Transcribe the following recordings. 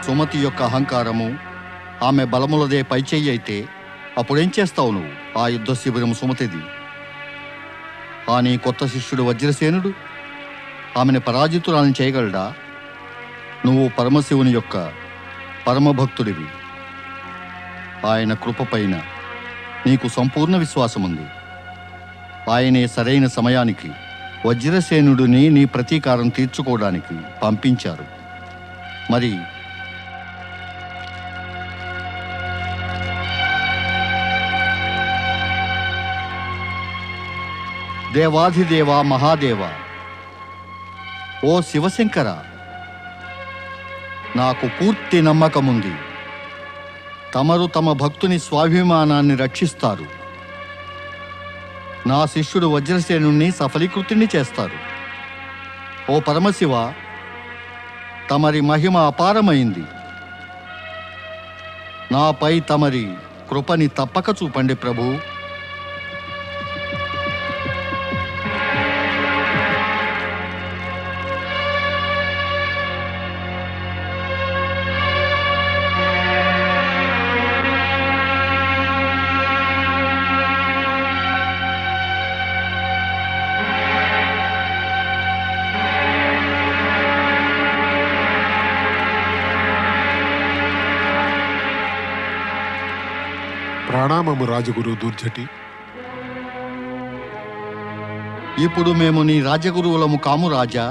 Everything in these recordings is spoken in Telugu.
సుమతి యొక్క అహంకారము ఆమె బలములదే పైచెయ్యి అయితే అప్పుడేం చేస్తావు నువ్వు? ఆ యుద్ధ శిబిరం సుమతిది. ఆ నీ కొత్త శిష్యుడు వజ్రసేనుడు ఆమెను పరాజితురాలను చేయగలడా? నువ్వు పరమశివుని యొక్క పరమభక్తుడివి. ఆయన కృపపైన నీకు సంపూర్ణ విశ్వాసముంది. ఆయనే సరైన సమయానికి వజ్రసేనుడిని నీ ప్రతీకారం తీర్చుకోవడానికి పంపించారు. మరి దేవాధిదేవ మహాదేవ, ఓ శివశంకర, నాకు పూర్తి నమ్మకముంది. తమరు తమ భక్తుని స్వాభిమానాన్ని రక్షిస్తారు. నా శిష్యుడు వజ్రసేనుణ్ణి సఫలీకృతుణ్ణి చేస్తారు. ఓ పరమశివ, తమరి మహిమ అపారమైంది. నాపై తమరి కృపని తప్పక చూపండి ప్రభు. ప్రణామము రాజగురు దుర్జటి. ఇప్పుడు మేము నీ రాజగురువులము కాము రాజా.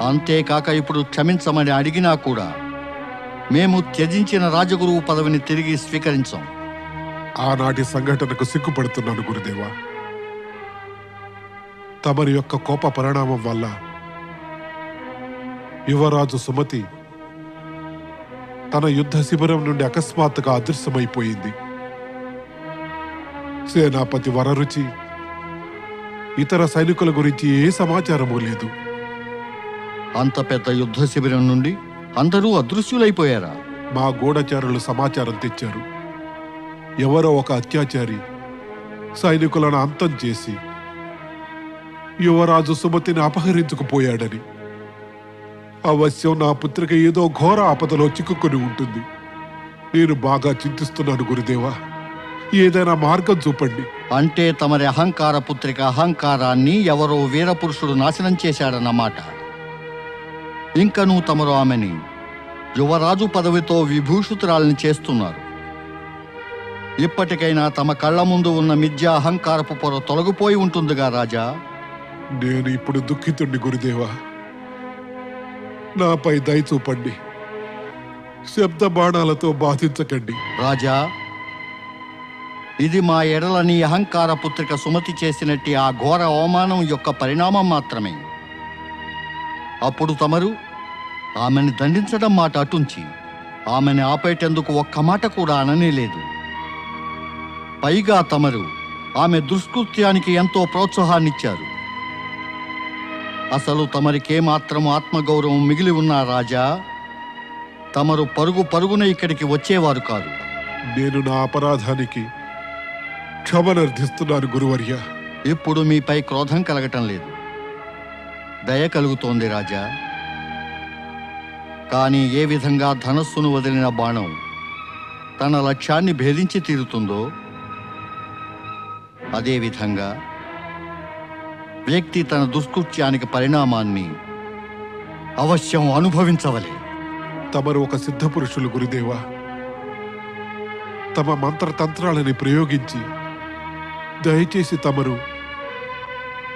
అంతేకాక ఇప్పుడు క్షమించమని అడిగినా కూడా మేము త్యజించిన రాజగురువు పదవిని తిరిగి స్వీకరించాం. ఆనాటి సంఘటనకు సిగ్గుపడుతున్నాను గురుదేవా. తమరి యొక్క కోప పరిణామం వల్ల యువరాజు సుమతి తన యుద్ధ శిబిరం నుండి అకస్మాత్తుగా అదృశ్యమైపోయింది. సేనాపతి వరరుచి ఇతర సైనికుల గురించి ఏ సమాచారమూ లేదు. అంత పెద్ద యుద్ధ శిబిరం నుండి అందరూ అదృశ్యులైపోయారా? మా గూఢచారులు సమాచారం తెచ్చారు. ఎవరో ఒక అత్యాచారి సైనికులను అంతం చేసి యువరాజు సుమతిని అపహరించుకుపోయాడని. అవశ్యం నా పుత్రిక ఏదో ఘోర ఆపదలో చిక్కుకొని ఉంటుంది. నేను బాగా చింతిస్తున్నాను గురుదేవా. ఏదైనా మార్గం చూపండి. అంటే తమరి అహంకార పుత్రిక అహంకారాన్ని ఎవరో వీరపురుషుడు నాశనం చేశాడన్నమాట. ఇంకనూ తమరు ఆమెని యువరాజు పదవితో విభూషితురాలని చేస్తున్నారు. ఇప్పటికైనా తమ కళ్ళ ముందు ఉన్న మిథ్యా అహంకారపు పొర తొలగిపోయి ఉంటుందిగా రాజా. నేను ఇప్పుడు దుఃఖితుణ్ణి గురుదేవా. నాపై దయ చూపండి. శబ్ద బాణాలతో బాధించకండి. రాజా, ఇది మా ఎడల నీ అహంకార పుత్రిక సుమతి చేసినట్టి ఆ ఘోర అవమానం యొక్క పరిణామం మాత్రమే. అప్పుడు తమరు ఆమెను దండించడం మాట అటుంచి ఆమెను ఆపేటందుకు ఒక్క మాట కూడా అననేలేదు. పైగా తమరు ఆమె దుష్కృత్యానికి ఎంతో ప్రోత్సాహాన్నిచ్చారు. అసలు తమరికే మాత్రం ఆత్మగౌరవం మిగిలి ఉన్నా రాజా, తమరు పరుగు పరుగున ఇక్కడికి వచ్చేవారు కాదు. నేను నా అపరాధానికి క్షమనర్థిస్తున్నాను గురువర్య. ఇప్పుడు మీపై క్రోధం కలగటం లేదు, దయ కలుగుతోంది రాజా. కానీ ఏ విధంగా ధనస్సును వదిలిన బాణం తన లక్ష్యాన్ని భేదించి తీరుతుందో అదేవిధంగా వ్యక్తి తన దుష్కృత్యానికి పరిణామాన్ని అవశ్యం అనుభవించవలే. తమరు ఒక సిద్ధ పురుషులు గురుదేవా. తమ మంత్రతంత్రాలని ప్రయోగించి దయచేసి తమరు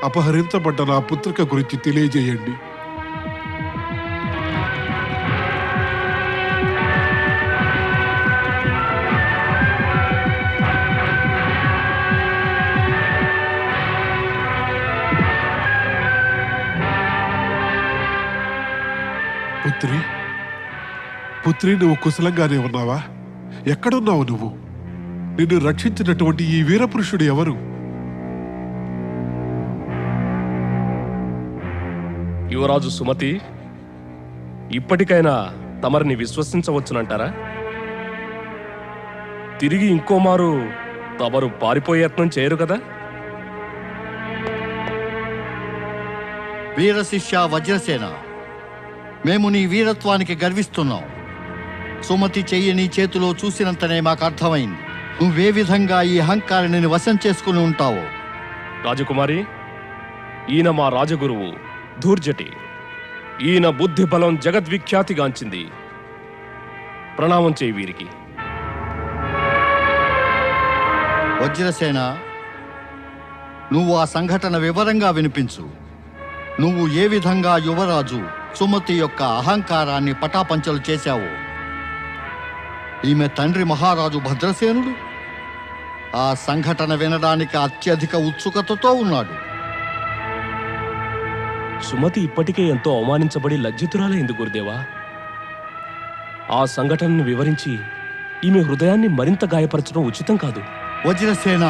అపహరించబడ్డ నా పుత్రిక గురించి తెలియజేయండి. పుత్రి, పుత్రి, నువ్వు కుశలంగానే ఉన్నావా? ఎక్కడున్నావు నువ్వు? నిన్ను రక్షించినటువంటి ఈ వీరపురుషుడు ఎవరు? యువరాజు సుమతి, ఇప్పటికైనా తమరిని విశ్వసించవచ్చునంటారా? తిరిగి ఇంకోమారు తమరు పారిపోయే యత్నం చేయరు కదా? వీరశిష్య వజ్రసేన, మేము నీ వీరత్వానికి గర్విస్తున్నాం. సుమతి చెయ్యి నీ చేతిలో చూసినంతనే మాకు అర్థమైంది. నువ్వే విధంగా ఈ అహంకారిని వశం చేసుకుని ఉంటావో. రాజకుమారి, ఈయన మా రాజగురువు ధూర్జటి. ఈయన బుద్ధి బలం జగద్విఖ్యాతిగాంచింది. ప్రణామం చేయి వీరికి. వజ్రసేన, నువ్వు ఆ సంఘటన వివరంగా వినిపించు. నువ్వు ఏ విధంగా యువరాజు సుమతి యొక్క అహంకారాన్ని పటాపంచలు చేశావో. ఈమె తండ్రి మహారాజు భద్రసేనుడు ఆ సంఘటన వినడానికి అత్యధిక ఉత్సుకతతో ఉన్నాడు. సుమతి ఇప్పటికే ఎంతో అవమానించబడి లజ్జితురాలైంది గురుదేవా. ఆ సంఘటనను వివరించి ఈమె హృదయాన్ని మరింత గాయపరచడం ఉచితం కాదు. వజ్రసేన,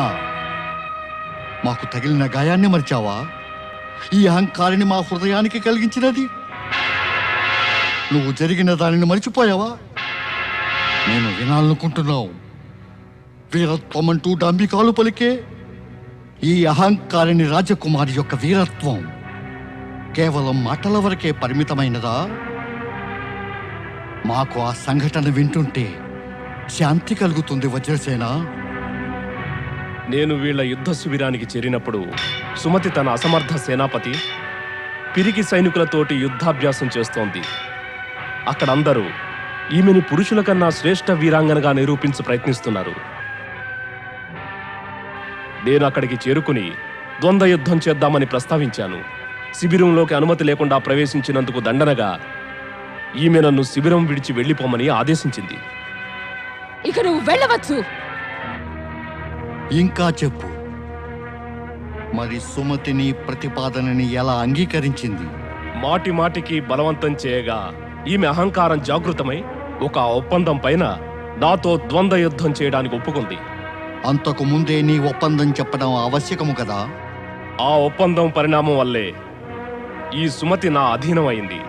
మాకు తగిలిన గాయాన్ని మరిచావా? ఈ అహంకారిని మా హృదయానికి కలిగించినది నువ్వు జరిగిన దానిని మరిచిపోయావా? నేను వినాలనుకుంటున్నావు. వీరత్వం అంటూ డాంబికాలు పలికే ఈ అహంకారిని రాజకుమారి యొక్క వీరత్వం కేవలం మాటల వరకే పరిమితమైనదా? మాకు ఆ సంఘటన వింటుంటే శాంతి కలుగుతుంది వజ్రసేన. నేను వీళ్ల యుద్ధ శిబిరానికి చేరినప్పుడు సుమతి తన అసమర్థ సేనాపతి పిరికి సైనికులతోటి యుద్ధాభ్యాసం చేస్తోంది. అక్కడందరూ ఈమెని పురుషుల కన్నా శ్రేష్ఠ వీరాంగనగా నిరూపించ ప్రయత్నిస్తున్నారు. నేను అక్కడికి చేరుకుని ద్వంద్వ యుద్ధం చేద్దామని ప్రస్తావించాను. శిబిరంలోకి అనుమతి లేకుండా ప్రవేశించినందుకు దండనగా ఈమె నన్ను శిబిరం విడిచి వెళ్ళిపోమని ఆదేశించింది. ఇక నువ్వు వెళ్ళవచ్చు. ఇంకా చెప్పు, మరి సుమతిని ప్రతిపాదనని ఎలా అంగీకరించింది? మాటి మాటికి బలవంతం చేయగా ఈమె అహంకారం జాగృతమై ఒక ఒప్పందం పైన నాతో ద్వంద్వ యుద్ధం చేయడానికి ఒప్పుకుంది. అంతకు ముందే నీ ఒప్పందం చెప్పడం ఆవశ్యకము కదా? ఆ ఒప్పందం పరిణామం వల్లే ఈ సుమతి నా అధీనం అయింది.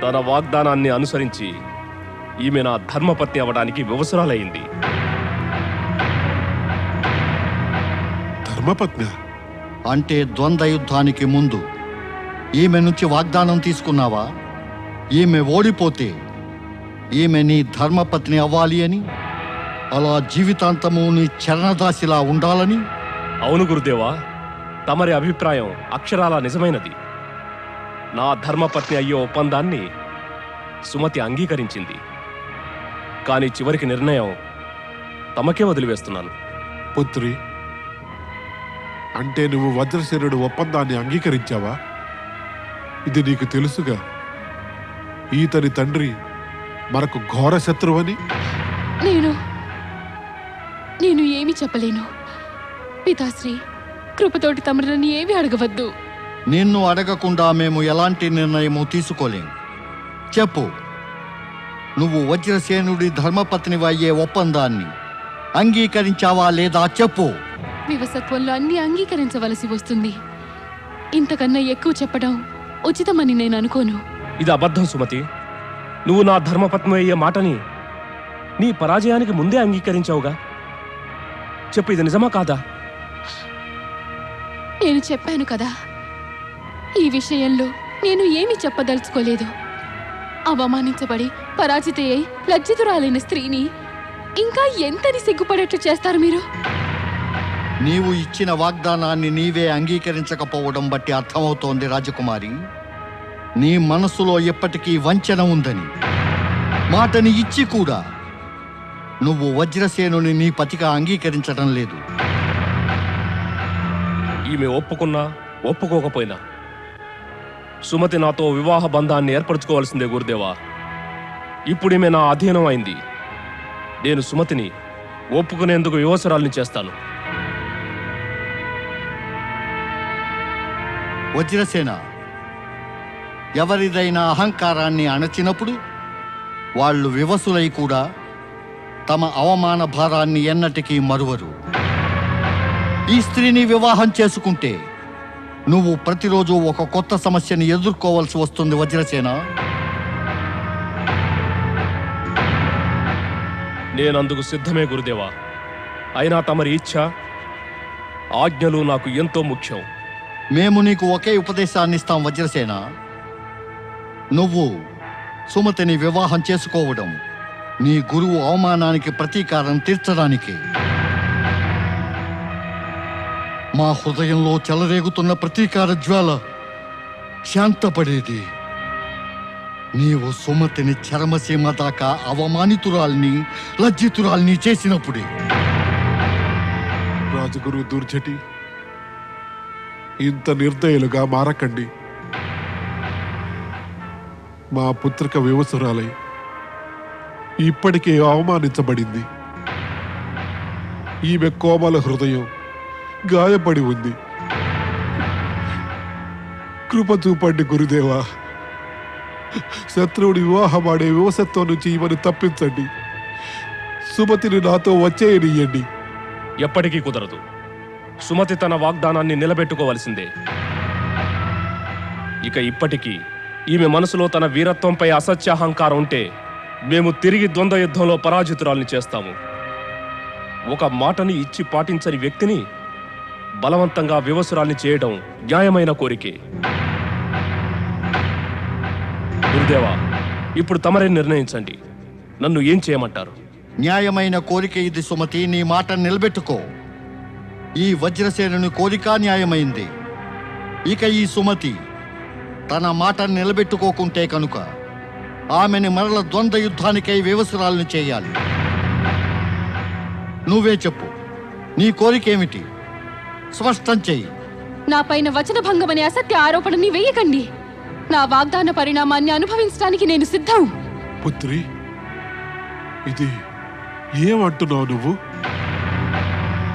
తన వాగ్దానాన్ని అనుసరించి ఈమె నా ధర్మపత్ని అవడానికి వివసరాలయ్యింది. ధర్మపత్ని అంటే ద్వంద్వ యుద్ధానికి ముందు ఈమె నుంచి వాగ్దానం తీసుకున్నావా? ఈమె ఓడిపోతే ఈమె నీ ధర్మపత్ని అవ్వాలి అని, అలా జీవితాంతము నీ చరణదాసిలా ఉండాలని? అవును గురుదేవా, తమరి అభిప్రాయం అక్షరాల నిజమైనది. నా ధర్మపత్ని అయ్యే ఒప్పందాన్ని సుమతి అంగీకరించింది. కానీ చివరికి నిర్ణయం తమకే వదిలివేస్తున్నాను. పుత్రి, అంటే నువ్వు వజ్రసేనుడి ఒప్పందాన్ని అంగీకరించావా? ఇది నీకు తెలుసుగా, ఈతని తండ్రి మనకు ఘోర శత్రువని. నేను ఏమీ చెప్పలేను. పితాశ్రీ, కృపతోటి తమరు నన్ను ఏమీ అడగవద్దు. నిన్ను అడగకుండా మేము ఎలాంటి నిర్ణయము తీసుకోలేం. చెప్పు, నువ్వు వజ్రసేనుడి ధర్మపత్ని అయ్యే ఒప్పందాన్ని అంగీకరించావా లేదా చెప్పు. వివసత్వంలో అన్ని అంగీకరించవలసి వస్తుంది. ఇంతకన్నా ఎక్కువ చెప్పడం ఉచితమని నేను అనుకోను. ఇది అబద్ధం సుమతి. నువ్వు నా ధర్మపత్ని అయ్యే మాటని నీ పరాజయానికి ముందే అంగీకరించావుగా. చెప్పు, ఇది నిజమా కాదా? నేను చెప్పాను కదా, ఈ విషయంలో నేను ఏమీ చెప్పదలుచుకోలేదు. అవమానించబడి పరాజిత అయి లజ్జితురాలైన స్త్రీని ఇంకా ఎంతని సిగ్గుపడేట్లు చేస్తారు మీరు? నీవు ఇచ్చిన వాగ్దానాన్ని నీవే అంగీకరించకపోవడం బట్టి అర్థమవుతోంది రాజకుమారి, నీ మనసులో ఎప్పటికీ వంచన ఉందని. మాటని ఇచ్చి కూడా నువ్వు వజ్రసేనుని నీ పతిగా అంగీకరించడం లేదు. ఈమె ఒప్పుకున్నా ఒప్పుకోకపోయినా సుమతి నాతో వివాహ బంధాన్ని ఏర్పరచుకోవాల్సిందే గురుదేవా. ఇప్పుడు ఈమె నా అధీనం అయింది. నేను సుమతిని ఒప్పుకునేందుకు వివసరాల్ని చేస్తాను. వజ్రసేన, ఎవరిదైనా అహంకారాన్ని అణచినప్పుడు వాళ్ళు వివసులై కూడా తమ అవమాన భారాన్ని ఎన్నటికీ మరువరు. ఈ స్త్రీని వివాహం చేసుకుంటే నువ్వు ప్రతిరోజు ఒక కొత్త సమస్యని ఎదుర్కోవాల్సి వస్తుంది వజ్రసేన. నేనందుకు సిద్ధమే గురుదేవా. అయినా తమరి ఇచ్ఛ, ఆజ్ఞలు నాకు ఎంతో ముఖ్యం. మేము నీకు ఒకే ఉపదేశాన్ని ఇస్తాం వజ్రసేన. నువ్వు సుమతిని వివాహం చేసుకోవడం నీ గురువు అవమానానికి ప్రతీకారం తీర్చడానికి. మా హృదయంలో చెలరేగుతున్న ప్రతీకార జ్వాల శాంతపడేది నీవు సుమతిని చరమసీమ దాకా అవమానితురాల్ని, లజ్జితురాల్ని చేసినప్పుడే. రాజగురు దుర్జటి, ఇంత నిర్దయులుగా మారకండి. మా పుత్రిక వివసురాలై ఇప్పటికే అవమానించబడింది. ఈమె కోమల హృదయం గాయపడి ఉంది. కృప చూపండి గురుదేవా. శత్రువుడి వివాహమాడే వివసత్వం నుంచి ఈమెను తప్పించండి. సుమతిని నాతో వచ్చేయనియ్యండి. ఎప్పటికీ కుదరదు. సుమతి తన వాగ్దానాన్ని నిలబెట్టుకోవలసిందే. ఇక ఇప్పటికీ ఈమె మనసులో తన వీరత్వంపై అసత్యాహంకారం ఉంటే మేము తిరిగి ద్వంద్వ యుద్ధంలో పరాజితురాల్ని చేస్తాము. ఒక మాటని ఇచ్చి పాటించని వ్యక్తిని బలవంతంగా వివసురాల్ని చేయడం న్యాయమైన కోరికే. గురుదేవా, ఇప్పుడు తమరే నిర్ణయించండి. నన్ను ఏం చేయమంటారు? న్యాయమైన కోరిక ఇది సుమతి. నీ మాట నిలబెట్టుకో. ఈ వజ్రసేనుని కోరిక న్యాయమైంది. ఇక ఈ సుమతి తన మాట నిలబెట్టుకోకుంటే కనుక ఆమెని మరల ద్వంద్వ యుద్ధానికై వివసురాలను చేయాలి. నువ్వే చెప్పు, నీ కోరికేమిటి? స్పష్టం చెయ్యి. నా పైన వచన భంగమనే అసత్య ఆరోపణని వేయకండి. నా వాగ్దాన పరిణామాన్ని అనుభవించడానికి నేను సిద్ధం. పుత్రి, ఇది ఏమంటున్నావు నువ్వు?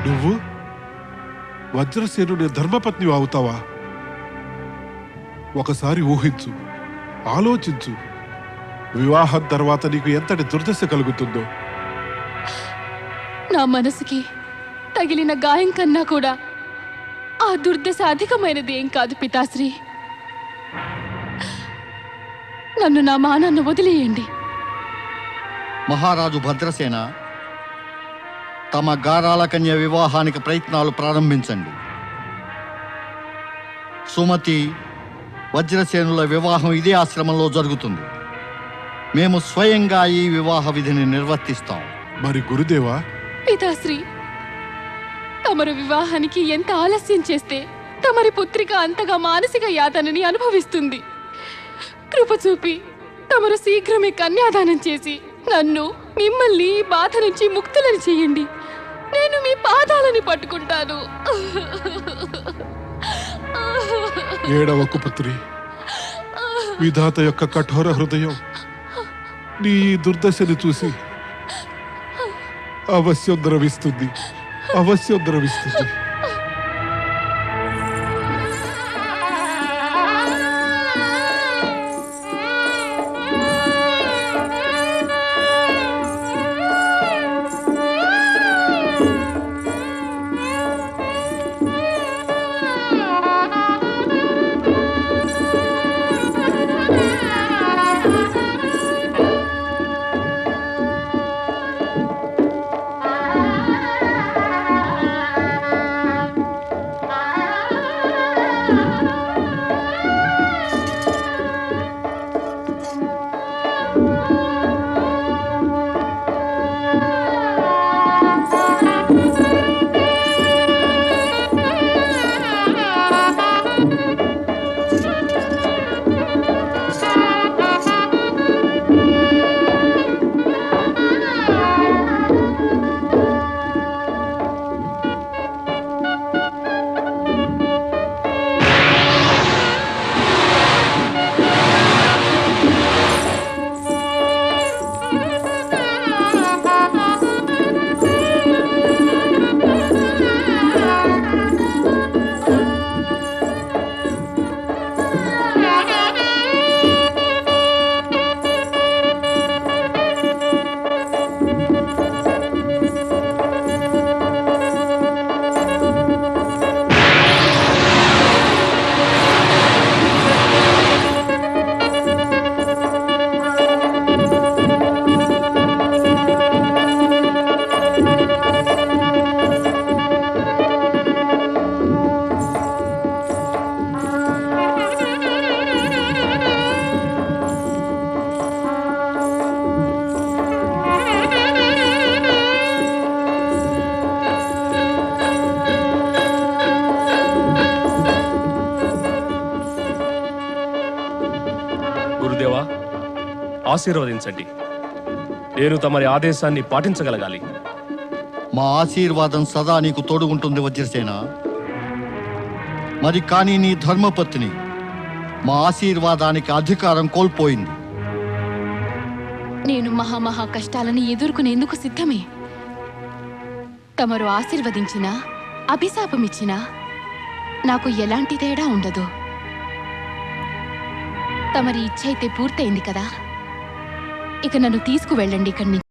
నువ్వు వజ్రసేనుని ధర్మపత్ని అవుతావా? ఒకసారి ఊహించు, ఆలోచించు. వివాహం తర్వాత నీకు ఎంతటి దుర్దశ కలుగుతుందో. నా మనసుకి తగిలిన గాయం కన్నా కూడా ఆ దుర్దశ అధికమైనది ఏం కాదు పితాశ్రీ. నన్ను నా మానాన్ని వదిలేయండి. మహారాజు భద్రసేన, తమ గారాల కన్య వివాహానికి ప్రయత్నాలు ప్రారంభించండి. సుమతి, వజ్రసేనుల వివాహం ఇదే ఆశ్రమంలో జరుగుతుంది. మేము స్వయంగా ఈ వివాహ విధిని నిర్వర్తిస్తాం. మరి గురుదేవా? పితాశ్రీ, తమరు వివాహానికి ఎంత ఆలస్యం చేస్తే తమరి పుత్రిక అంతగా మానసిక యాతనని అనుభవిస్తుంది. కృప చూపి తమరు శీఘ్రమే కన్యాదానం చేసి నన్ను, మిమ్మల్ని ఈ బాధ నుంచి ముక్తులని చేయండి. నేను మీ పాదాలని పట్టుకుంటాను. ఏడవకు పుత్రి. విధాత యొక్క కఠోర హృదయం నీ ఈ దుర్దశని చూసి అవశ్యం ద్రవిస్తుంది, అవశ్యం ద్రవిస్తుంది. గురుదేవా, ఆశీర్వదించండి. నేను తమరి ఆదేశాన్ని పాటించగలగాలి. మా ఆశీర్వాదం సదా నీకు తోడుగుంటుంది వజ్రసేన. మరి కానీ నీ ధర్మపత్ని మా ఆశీర్వాదానికి అధికారం కోల్పోయింది. నేను మహా కష్టాలను ఎదుర్కొనేందుకు సిద్ధమే. తమరు ఆశీర్వదించినా అభిశాపమిచ్చినా నాకు ఎలాంటి తేడా ఉండదు. తమరి ఇచ్చ అయితే పూర్తయింది కదా, ఇక నన్ను తీసుకువెళ్ళండి ఇక్కడి నుంచి.